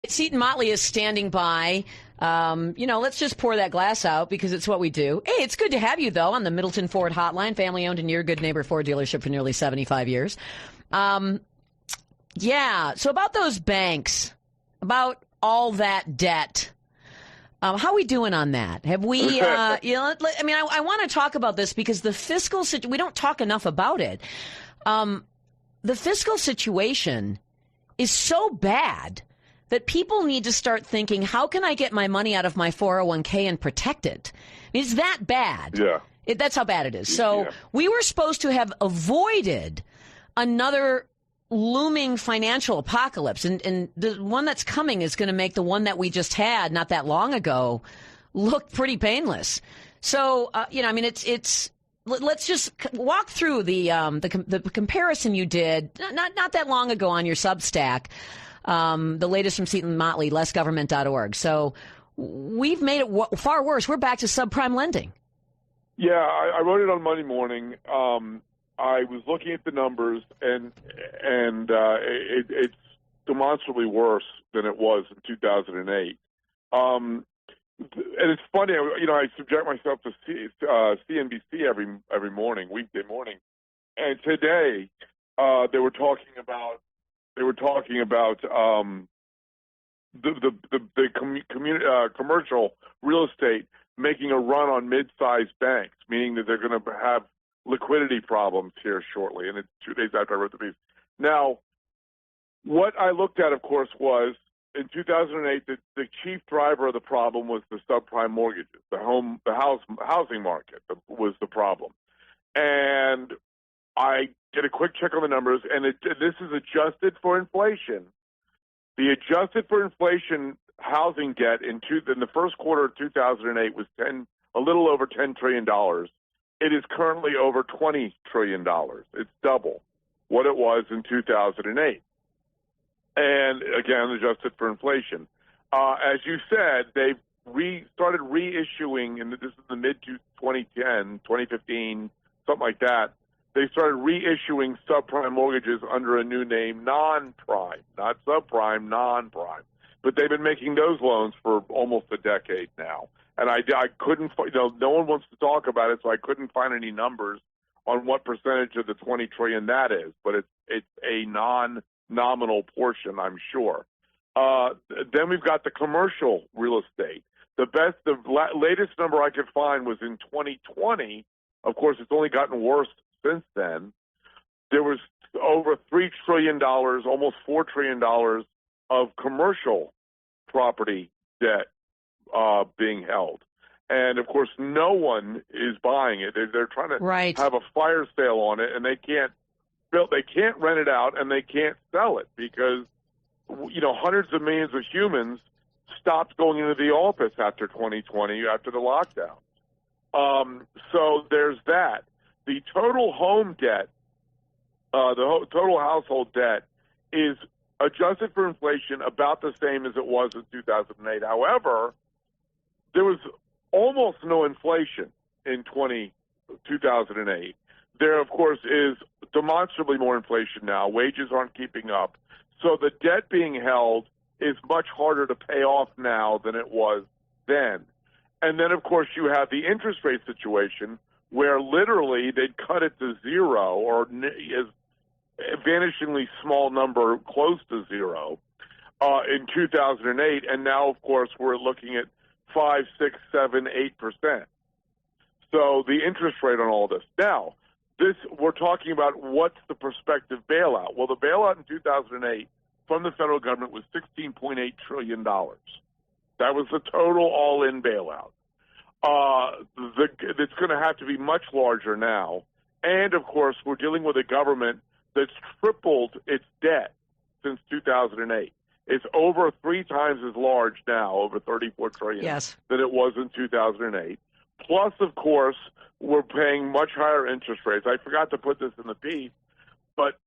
Seton Motley is standing by. Let's just pour that glass out because it's what we do. Hey, it's good to have you, though, on the Middleton Ford Hotline, family-owned and your good neighbor Ford dealership for nearly 75 years. So about those banks, about all that debt, how are we doing on that? Have we, I want to talk about this because the fiscal situation, we don't talk enough about it. The fiscal situation is so bad that people need to start thinking, how can I get my money out of my 401k and protect it? Is that bad? Yeah. That's how bad it is. So we were supposed to have avoided another looming financial apocalypse. And the one that's coming is going to make the one that we just had not that long ago look pretty painless. So, let's just walk through the comparison you did not that long ago on your Substack. The latest from Seton Motley, lessgovernment.org. So we've made it far worse. We're back to subprime lending. Yeah, I wrote it on Monday morning. I was looking at the numbers, and it's demonstrably worse than it was in 2008. And it's funny, I subject myself to CNBC every morning, weekday morning, and today they were talking about the commercial real estate making a run on mid-sized banks, meaning that they're going to have liquidity problems here shortly. And it's 2 days after I wrote the piece. Now, what I looked at, of course, was in 2008, the chief driver of the problem was the subprime mortgages. The housing market was the problem. And I did a quick check on the numbers, and this is adjusted for inflation. The adjusted for inflation housing debt in the first quarter of 2008 was a little over $10 trillion. It is currently over $20 trillion. It's double what it was in 2008. And again, adjusted for inflation. As you said, they've started reissuing, and this is the mid-2010, 2015, something like that. They started reissuing subprime mortgages under a new name, non-prime, not subprime, non-prime. But they've been making those loans for almost a decade now. And I couldn't, no one wants to talk about it, so I couldn't find any numbers on what percentage of the $20 trillion that is. But it's a non-nominal portion, I'm sure. Then we've got the commercial real estate. The latest number I could find was in 2020. Of course, it's only gotten worse since then. There was over $3 trillion, almost $4 trillion of commercial property debt being held. And, of course, no one is buying it. They're trying to have a fire sale on it, and they can't rent it out, and they can't sell it because, hundreds of millions of humans stopped going into the office after 2020, after the lockdown. So there's that. The total home debt, total household debt is adjusted for inflation about the same as it was in 2008. However, there was almost no inflation in 2008. There, of course, is demonstrably more inflation now. Wages aren't keeping up. So the debt being held is much harder to pay off now than it was then. And then, of course, you have the interest rate situation where literally they'd cut it to zero or a vanishingly small number close to zero in 2008. And now, of course, we're looking at 5, 6, 7, 8%. So the interest rate on all this. Now, we're talking about what's the prospective bailout. Well, the bailout in 2008 from the federal government was $16.8 trillion. That was the total all-in bailout. It's going to have to be much larger now. And, of course, we're dealing with a government that's tripled its debt since 2008. It's over 3 times as large now, over $34 trillion, than it was in 2008. Plus, of course, we're paying much higher interest rates. I forgot to put this in the piece, but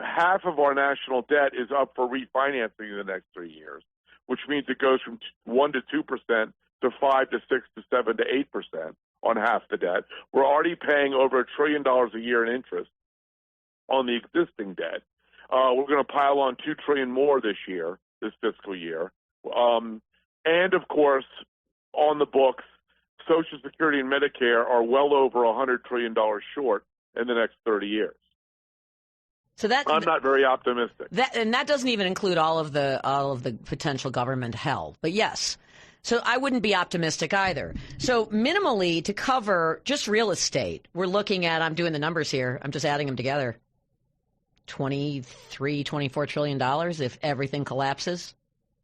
half of our national debt is up for refinancing in the next 3 years, which means it goes from 1 to 2% to 5 to 6 to 7 to 8% on half the debt. We're already paying over $1 trillion a year in interest on the existing debt. We're going to pile on $2 trillion more this year. this fiscal year. And, of course, on the books, Social Security and Medicare are well over $100 trillion short in the next 30 years. So I'm not very optimistic. That doesn't even include all of the potential government help. But yes, so I wouldn't be optimistic either. So minimally, to cover just real estate, we're looking at, I'm doing the numbers here, I'm just adding them together, $24 trillion if everything collapses.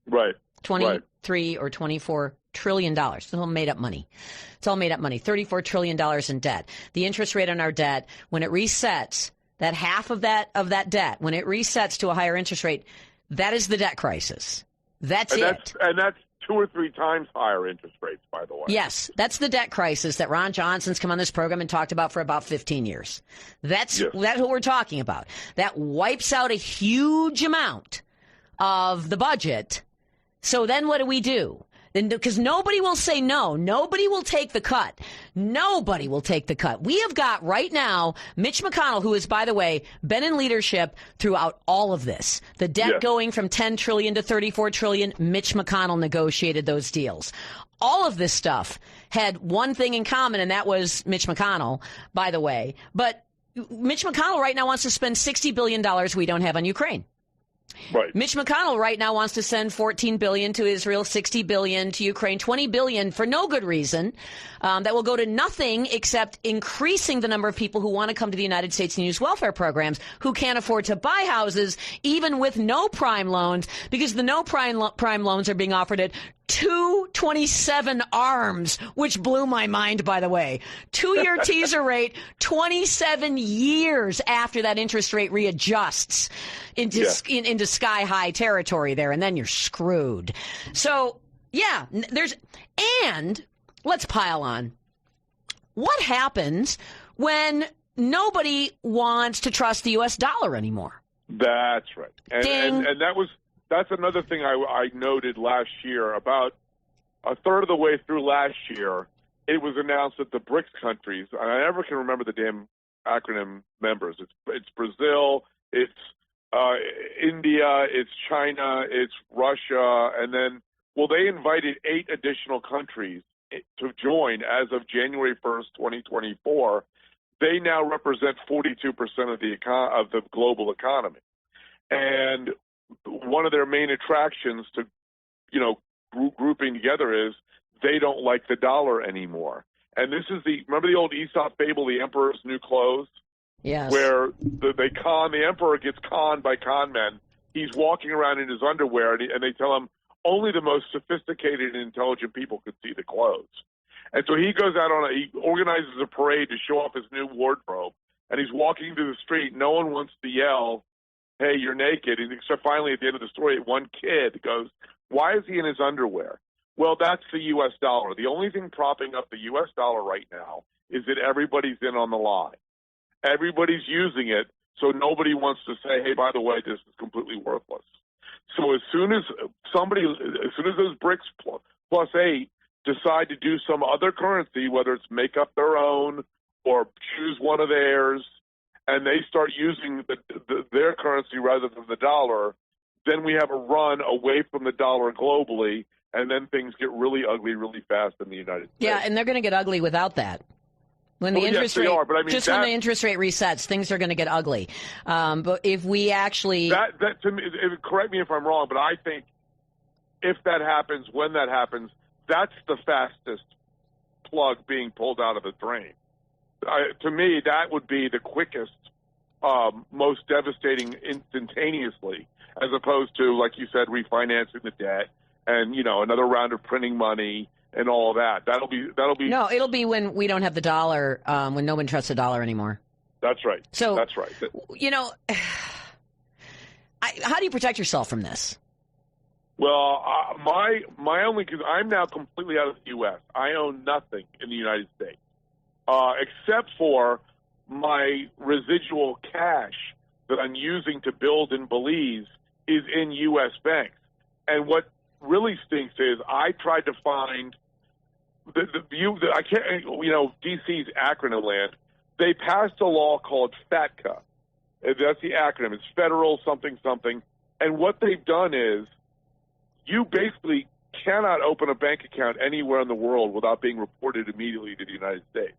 Right. 23 or $24 trillion. It's all made up money. It's all made up money. $34 trillion in debt. The interest rate on our debt, when it resets, that half of that debt, when it resets to a higher interest rate, that is the debt crisis. That's it. And that's 2 or 3 times higher interest rates, by the way. Yes, that's the debt crisis that Ron Johnson's come on this program and talked about for about 15 years. That's what we're talking about. That wipes out a huge amount of the budget. So then what do? Because nobody will say no. Nobody will take the cut. Nobody will take the cut. We have got right now Mitch McConnell, who has, by the way, been in leadership throughout all of this. The debt going from $10 trillion to $34 trillion, Mitch McConnell negotiated those deals. All of this stuff had one thing in common, and that was Mitch McConnell, by the way. But Mitch McConnell right now wants to spend $60 billion we don't have on Ukraine. Right. Mitch McConnell right now wants to send $14 billion to Israel, $60 billion to Ukraine, $20 billion for no good reason. That will go to nothing except increasing the number of people who want to come to the United States and use welfare programs, who can't afford to buy houses, even with no prime loans, because the no prime loans are being offered at 2.27 ARMs, which blew my mind, by the way. 2-year teaser rate, 27 years after that interest rate readjusts into sky-high territory there, and then you're screwed. So, yeah, and let's pile on. What happens when nobody wants to trust the U.S. dollar anymore? That's right. And that's another thing I noted last year. About a third of the way through last year, it was announced that the BRICS countries, and I never can remember the damn acronym members. It's Brazil, it's India, it's China, it's Russia, and then, they invited 8 additional countries to join as of January 1st, 2024. They now represent 42% of the global economy. And one of their main attractions to, grouping together is they don't like the dollar anymore. And this is remember the old Aesop fable, The Emperor's New Clothes? Yes. Where the emperor gets conned by con men. He's walking around in his underwear, and they tell him only the most sophisticated and intelligent people could see the clothes. And so he goes out he organizes a parade to show off his new wardrobe, and he's walking through the street. No one wants to yell, "Hey, you're naked." Except finally at the end of the story, one kid goes, "Why is he in his underwear?" Well, that's the U.S. dollar. The only thing propping up the U.S. dollar right now is that everybody's in on the line. Everybody's using it, so nobody wants to say, "Hey, by the way, this is completely worthless." So as soon as those BRICS plus 8 decide to do some other currency, whether it's make up their own or choose one of theirs, and they start using their currency rather than the dollar, then we have a run away from the dollar globally, and then things get really ugly really fast in the United States. Yeah, and they're going to get ugly without that. When the interest rate, when the interest rate resets, things are going to get ugly. But if we actually that to me, correct me if I'm wrong, but I think if that happens, when that happens, that's the fastest plug being pulled out of the drain. To me, that would be the quickest, most devastating instantaneously, as opposed to, like you said, refinancing the debt and another round of printing money and all that. That'll be. No, it'll be when we don't have the dollar, when no one trusts the dollar anymore. That's right. So that's right. How do you protect yourself from this? Well, my only, because I'm now completely out of the U.S. I own nothing in the United States, except for my residual cash that I'm using to build in Belize is in U.S. banks. And what really stinks is I tried to find I can't, DC's acronym land. They passed a law called FATCA. That's the acronym. It's federal something something. And what they've done is you basically cannot open a bank account anywhere in the world without being reported immediately to the United States.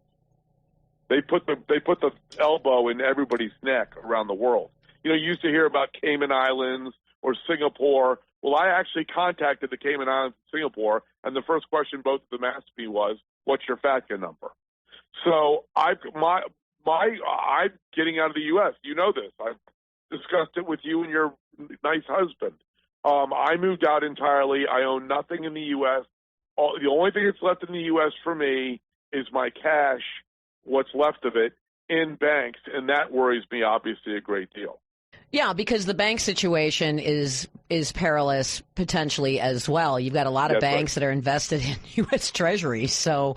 They put the elbow in everybody's neck around the world. You know, you used to hear about Cayman Islands or Singapore. Well, I actually contacted the Cayman Islands and Singapore, and the first question both of them asked me was, "What's your FATCA number?" So I'm getting out of the U.S. You know this. I've discussed it with you and your nice husband. I moved out entirely. I own nothing in the U.S. The only thing that's left in the U.S. for me is my cash, what's left of it, in banks, and that worries me obviously a great deal. Yeah, because the bank situation is perilous potentially as well. You've got a lot of banks that are invested in U.S. Treasuries, so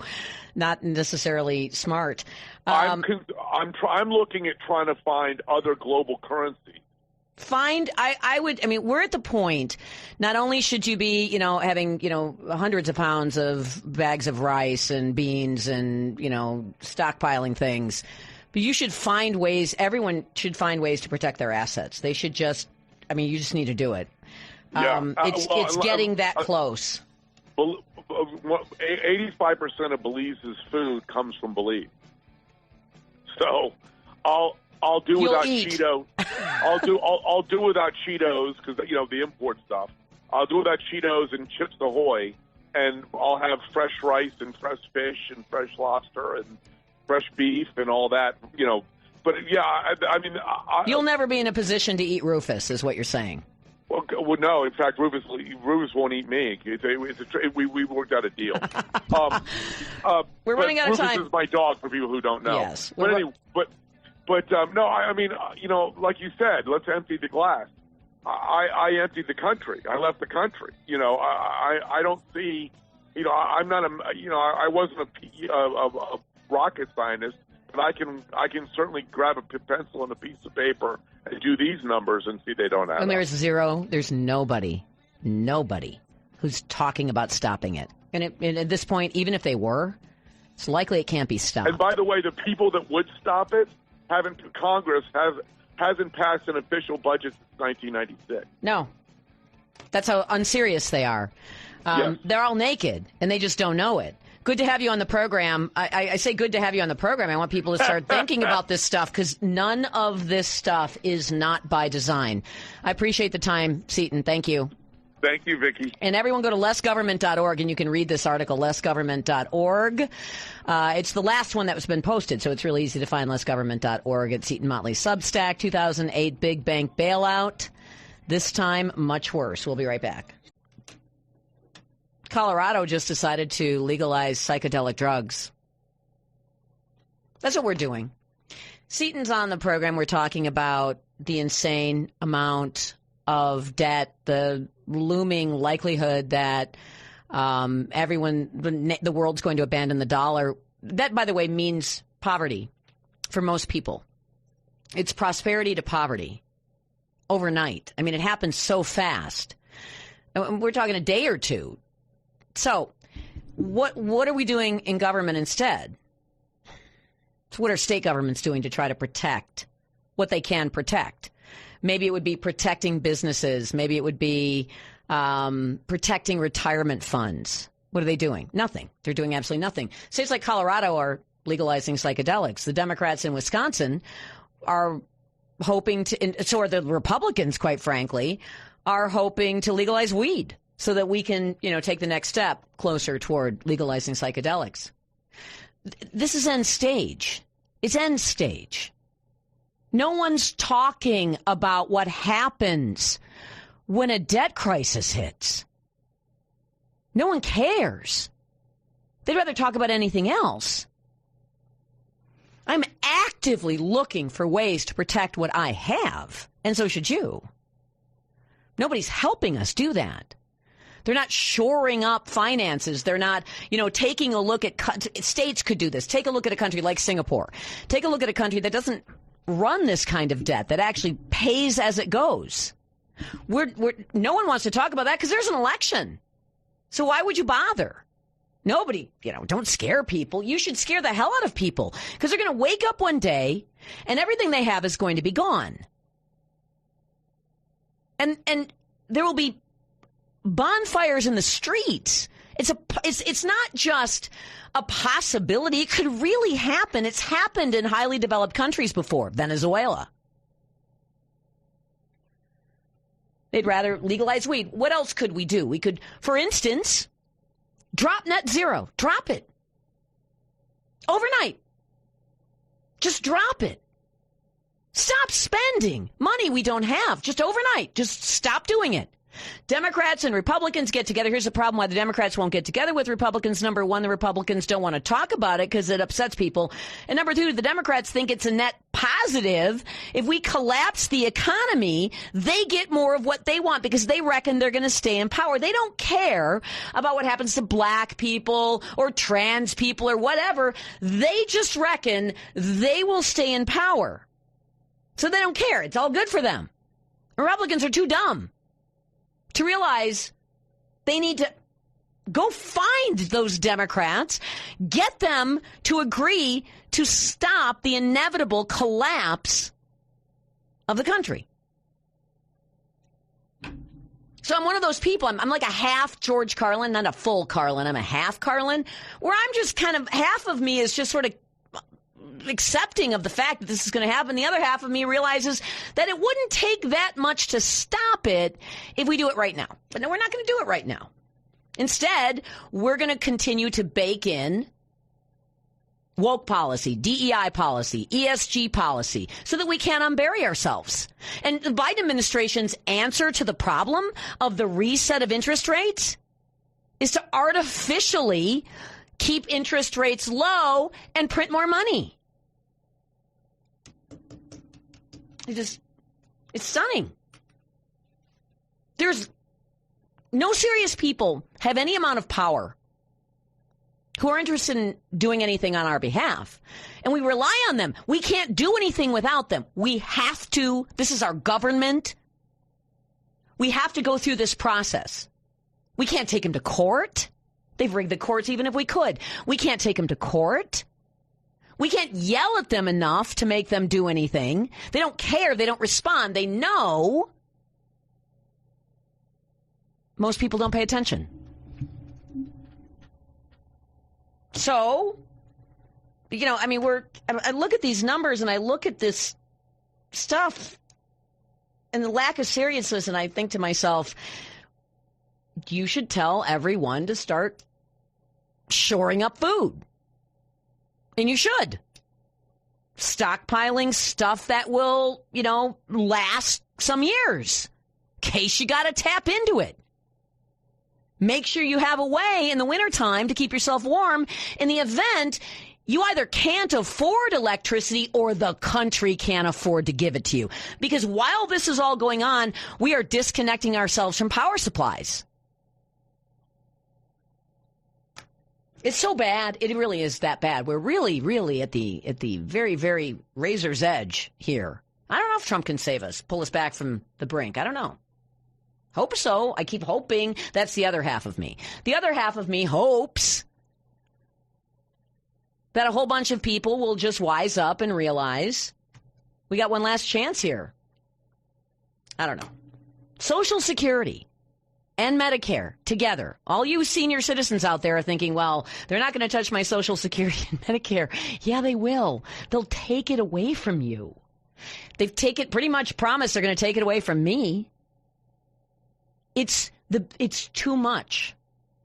not necessarily smart. I'm looking at trying to find other global currencies. We're at the point, not only should you be, having, hundreds of pounds of bags of rice and beans and, stockpiling things, but you should find ways, everyone should find ways to protect their assets. They should you just need to do it. It's getting that close. 85% of Belize's food comes from Belize. So I'll do without Cheetos. I'll do without Cheetos because the import stuff. I'll do without Cheetos and Chips Ahoy, and I'll have fresh rice and fresh fish and fresh lobster and fresh beef and all that. But yeah, you'll never be in a position to eat Rufus, is what you're saying. Well, no. In fact, Rufus won't eat me. We worked out a deal. We're running out of time. Rufus is my dog for people who don't know. Yes. But anyway, no. Like you said, let's empty the glass. I emptied the country. I left the country. I don't see. I'm not a. I wasn't a rocket scientist, but I can certainly grab a pencil and a piece of paper and do these numbers and see they don't add up. And there's nobody who's talking about stopping it. And at this point, even if they were, it's likely it can't be stopped. And by the way, the people that would stop it Congress hasn't passed an official budget since 1996. No. That's how unserious they are. Yes. They're all naked, and they just don't know it. Good to have you on the program. I say good to have you on the program. I want people to start thinking about this stuff because none of this stuff is not by design. I appreciate the time, Seaton. Thank you. Thank you, Vicki. And everyone go to lessgovernment.org, and you can read this article, lessgovernment.org. It's the last one that was been posted, so it's really easy to find lessgovernment.org. It's Seaton Motley's Substack, 2008 big bank bailout. This time, much worse. We'll be right back. Colorado just decided to legalize psychedelic drugs. That's what we're doing. Seaton's on the program. We're talking about the insane amount of debt, the looming likelihood that the world's going to abandon the dollar. That, by the way, means poverty for most people. It's prosperity to poverty overnight. I mean, it happens so fast. We're talking a day or two. So what are we doing in government instead? So what are state governments doing to try to protect what they can protect? Maybe it would be protecting businesses. Maybe it would be protecting retirement funds. What are they doing? Nothing. They're doing absolutely nothing. States like Colorado are legalizing psychedelics. The Democrats in Wisconsin are hoping to, and so are the Republicans, quite frankly, are hoping to legalize weed so that we can, take the next step closer toward legalizing psychedelics. This is end stage. It's end stage. No one's talking about what happens when a debt crisis hits. No one cares. They'd rather talk about anything else. I'm actively looking for ways to protect what I have, and so should you. Nobody's helping us do that. They're not shoring up finances. They're not, taking a look at states could do this. Take a look at a country like Singapore. Take a look at a country that doesn't run this kind of debt, that actually pays as it goes. No one wants to talk about that because there's an election. So why would you bother? Nobody, don't scare people. You should scare the hell out of people because they're going to wake up one day and everything they have is going to be gone. And there will be bonfires in the streets. It's not just a possibility. It could really happen. It's happened in highly developed countries before. Venezuela. They'd rather legalize weed. What else could we do? We could, for instance, drop net zero. Drop it. Overnight. Just drop it. Stop spending money we don't have. Just overnight. Just stop doing it. Democrats and Republicans get together. Here's the problem why the Democrats won't get together with Republicans. Number one, the Republicans don't want to talk about it because it upsets people. And number two, the Democrats think it's a net positive. If we collapse the economy, they get more of what they want because they reckon they're going to stay in power. They don't care about what happens to black people or trans people or whatever. They just reckon they will stay in power. So they don't care. It's all good for them. Republicans are too dumb to realize they need to go find those Democrats, get them to agree to stop the inevitable collapse of the country. So I'm one of those people. I'm like a half George Carlin, not a full Carlin. I'm a half Carlin, where I'm just kind of, half of me is just sort of accepting of the fact that this is going to happen. The other half of me realizes that it wouldn't take that much to stop it if we do it right now. But no, we're not going to do it right now. Instead, we're going to continue to bake in woke policy, DEI policy, ESG policy, so that we can't unbury ourselves. And the Biden administration's answer to the problem of the reset of interest rates is to artificially keep interest rates low and print more money. It's stunning. There's no serious people have any amount of power who are interested in doing anything on our behalf. And we rely on them. We can't do anything without them. We have to. This is our government. We have to go through this process. We can't take them to court. They've rigged the courts even if we could. We can't take them to court. We can't yell at them enough to make them do anything. They don't care. They don't respond. They know. Most people don't pay attention. So, I mean, I look at these numbers and I look at this stuff and the lack of seriousness, and I think to myself, you should tell everyone to start shoring up food. And you should. Stockpiling stuff that will, last some years. In case you got to tap into it. Make sure you have a way in the wintertime to keep yourself warm in the event you either can't afford electricity or the country can't afford to give it to you. Because while this is all going on, we are disconnecting ourselves from power supplies. It's so bad. It really is that bad. We're really, really at the very, very razor's edge here. I don't know if Trump can save us, pull us back from the brink. I don't know. Hope so. I keep hoping. That's the other half of me. The other half of me hopes that a whole bunch of people will just wise up and realize we got one last chance here. I don't know. Social Security and Medicare together. All you senior citizens out there are thinking, well, they're not going to touch my Social Security and Medicare. Yeah, they will. They'll take it away from you. They've pretty much promised they're going to take it away from me. It's too much.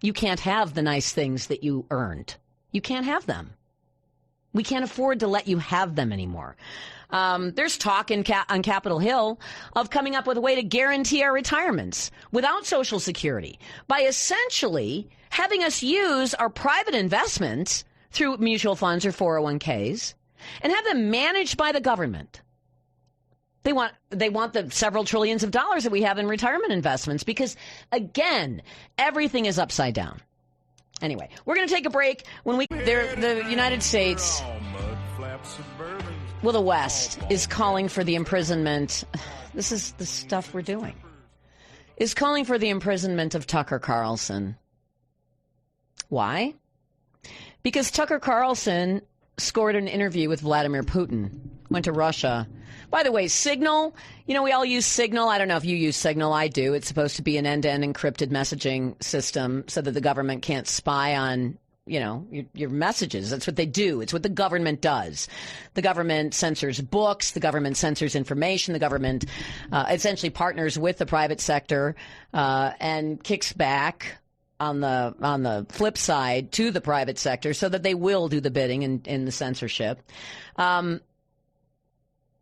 You can't have the nice things that you earned. You can't have them. We can't afford to let you have them anymore. There's talk on Capitol Hill of coming up with a way to guarantee our retirements without Social Security by essentially having us use our private investments through mutual funds or 401ks and have them managed by the government. They want the several trillions of dollars that we have in retirement investments because, again, everything is upside down. Anyway, we're going to take a break. The United States, the West, is calling for the imprisonment. This is the stuff we're doing. Is calling for the imprisonment of Tucker Carlson. Why? Because Tucker Carlson scored an interview with Vladimir Putin Went to Russia. By the way, Signal, we all use Signal. I don't know if you use Signal. I do. It's supposed to be an end-to-end encrypted messaging system so that the government can't spy on, your messages. That's what they do. It's what the government does. The government censors books. The government censors information. The government essentially partners with the private sector and kicks back on the flip side to the private sector so that they will do the bidding in the censorship.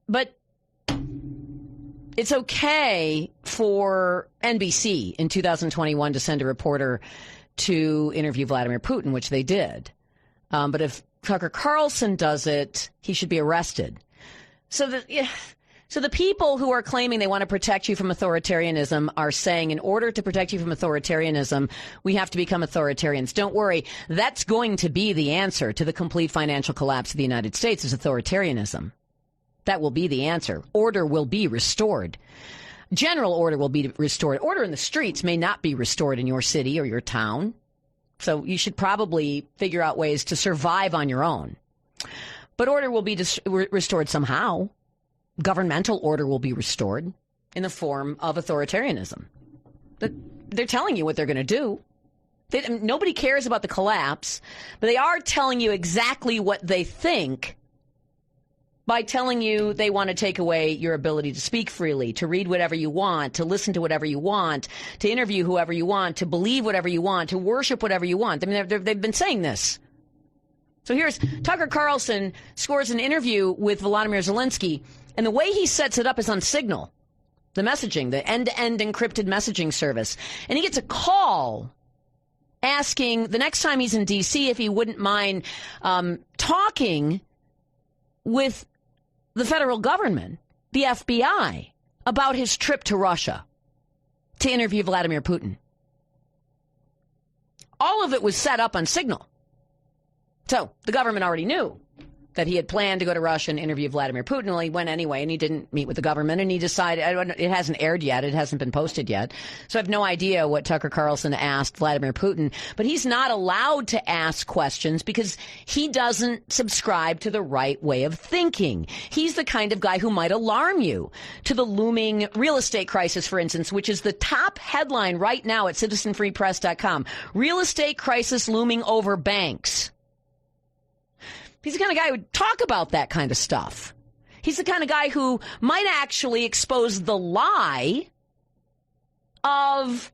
But it's okay for NBC in 2021 to send a reporter to interview Vladimir Putin, which they did. But if Tucker Carlson does it, he should be arrested. So the people who are claiming they want to protect you from authoritarianism are saying in order to protect you from authoritarianism, we have to become authoritarians. Don't worry. That's going to be the answer to the complete financial collapse of the United States is authoritarianism. That will be the answer. Order will be restored. General order will be restored. Order in the streets may not be restored in your city or your town. So you should probably figure out ways to survive on your own. But order will be restored somehow. Governmental order will be restored in the form of authoritarianism. They're telling you what they're going to do. Nobody cares about the collapse, but they are telling you exactly what they think by telling you they want to take away your ability to speak freely, to read whatever you want, to listen to whatever you want, to interview whoever you want, to believe whatever you want, to worship whatever you want. I mean, they've been saying this. So here's Tucker Carlson scores an interview with Volodymyr Zelensky, and the way he sets it up is on Signal, the messaging, the end-to-end encrypted messaging service. And he gets a call asking the next time he's in D.C. if he wouldn't mind talking with the federal government, the FBI, about his trip to Russia to interview Vladimir Putin. All of it was set up on Signal. So the government already knew that he had planned to go to Russia and interview Vladimir Putin. Well, he went anyway, and he didn't meet with the government, and he decided, it hasn't aired yet, it hasn't been posted yet, so I have no idea what Tucker Carlson asked Vladimir Putin, but he's not allowed to ask questions because he doesn't subscribe to the right way of thinking. He's the kind of guy who might alarm you to the looming real estate crisis, for instance, which is the top headline right now at citizenfreepress.com. Real estate crisis looming over banks. He's the kind of guy who would talk about that kind of stuff. He's the kind of guy who might actually expose the lie of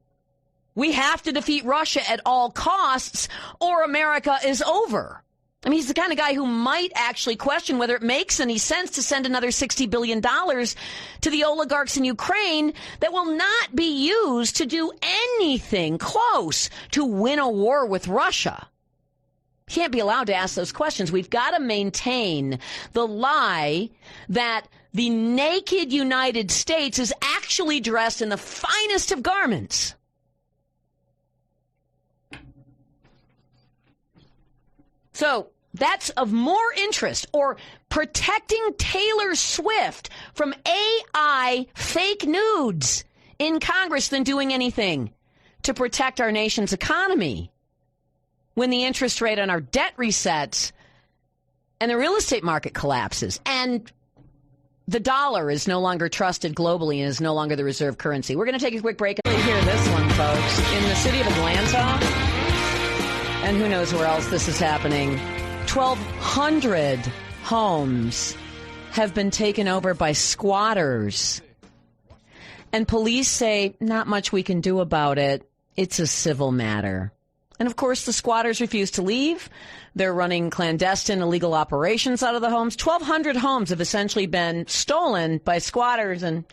we have to defeat Russia at all costs or America is over. I mean, he's the kind of guy who might actually question whether it makes any sense to send another $60 billion to the oligarchs in Ukraine that will not be used to do anything close to win a war with Russia. Can't be allowed to ask those questions. We've got to maintain the lie that the naked United States is actually dressed in the finest of garments. So that's of more interest, or protecting Taylor Swift from AI fake nudes in Congress than doing anything to protect our nation's economy when the interest rate on our debt resets and the real estate market collapses and the dollar is no longer trusted globally and is no longer the reserve currency. We're going to take a quick break and hear this one, folks. In the city of Atlanta, and who knows where else this is happening, 1,200 homes have been taken over by squatters. And police say not much we can do about it. It's a civil matter. And, of course, the squatters refuse to leave. They're running clandestine, illegal operations out of the homes. 1,200 homes have essentially been stolen by squatters, and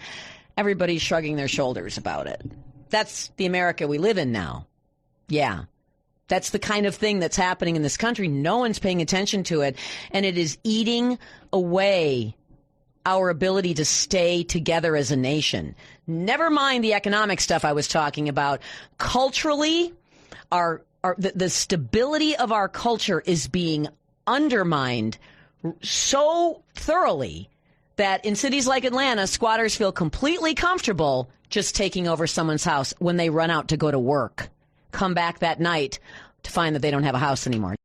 everybody's shrugging their shoulders about it. That's the America we live in now. Yeah. That's the kind of thing that's happening in this country. No one's paying attention to it, and it is eating away our ability to stay together as a nation. Never mind the economic stuff I was talking about. Culturally, the stability of our culture is being undermined so thoroughly that in cities like Atlanta, squatters feel completely comfortable just taking over someone's house when they run out to go to work, come back that night to find that they don't have a house anymore.